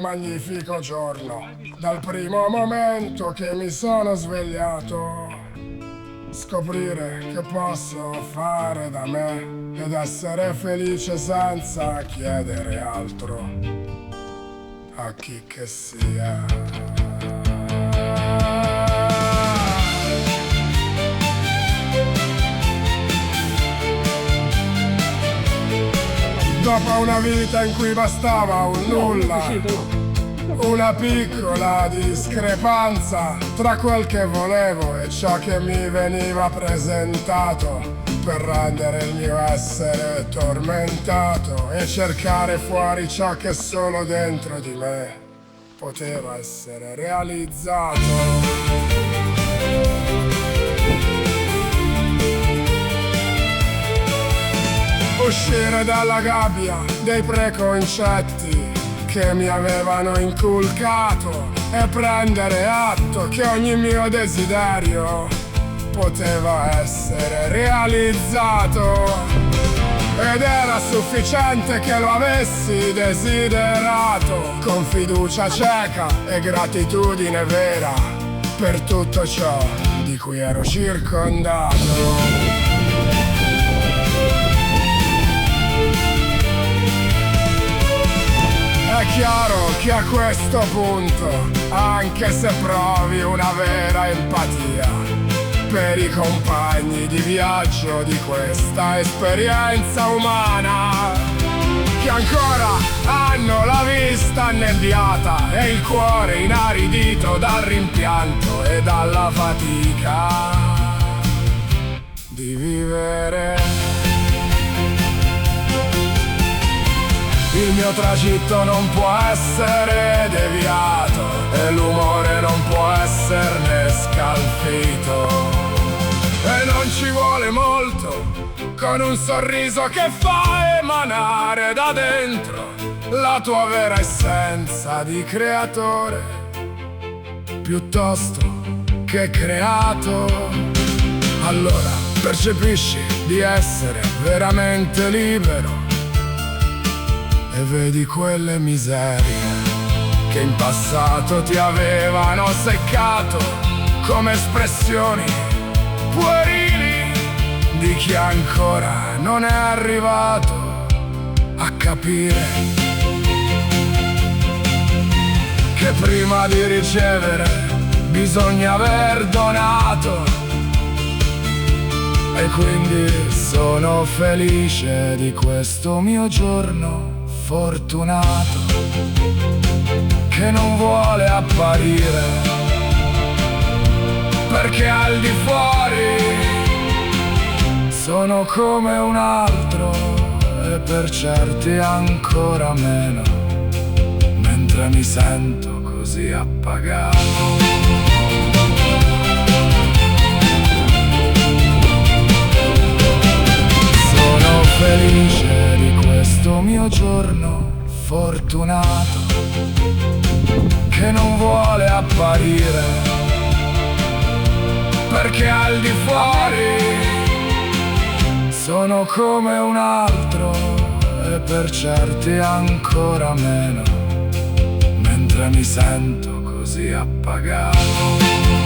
magnifico giorno, dal primo momento che mi sono svegliato. Scoprire che posso fare da me ed essere felice senza chiedere altro a chi che sia. Dopo una vita in cui bastava un nulla, una piccola discrepanza tra quel che volevo e ciò che mi veniva presentato, per rendere il mio essere tormentato e cercare fuori ciò che solo dentro di me poteva essere realizzato. Uscire dalla gabbia dei preconcetti che mi avevano inculcato e prendere atto che ogni mio desiderio poteva essere realizzato. Ed era sufficiente che lo avessi desiderato, con fiducia cieca e gratitudine vera per tutto ciò di cui ero circondato. È chiaro che a questo punto, anche se provi una vera empatia per i compagni di viaggio di questa esperienza umana, che ancora hanno la vista annebbiata e il cuore inaridito dal rimpianto e dalla fatica di vivere. Il mio tragitto non può essere deviato e l'umore non può esserne scalfito. E non ci vuole molto, con un sorriso che fa emanare da dentro la tua vera essenza di creatore, piuttosto che creato. Allora percepisci di essere veramente libero e vedi quelle miserie che in passato ti avevano seccato come espressioni puerili di chi ancora non è arrivato a capire che prima di ricevere bisogna aver donato. E quindi sono felice di questo mio giorno fortunato, che non vuole apparire, perché al di fuori sono come un altro e per certi ancora meno, mentre mi sento così appagato. Sono felice di questo mio giorno fortunato, che non vuole apparire, perché al di fuori sono come un altro e per certi ancora meno, mentre mi sento così appagato.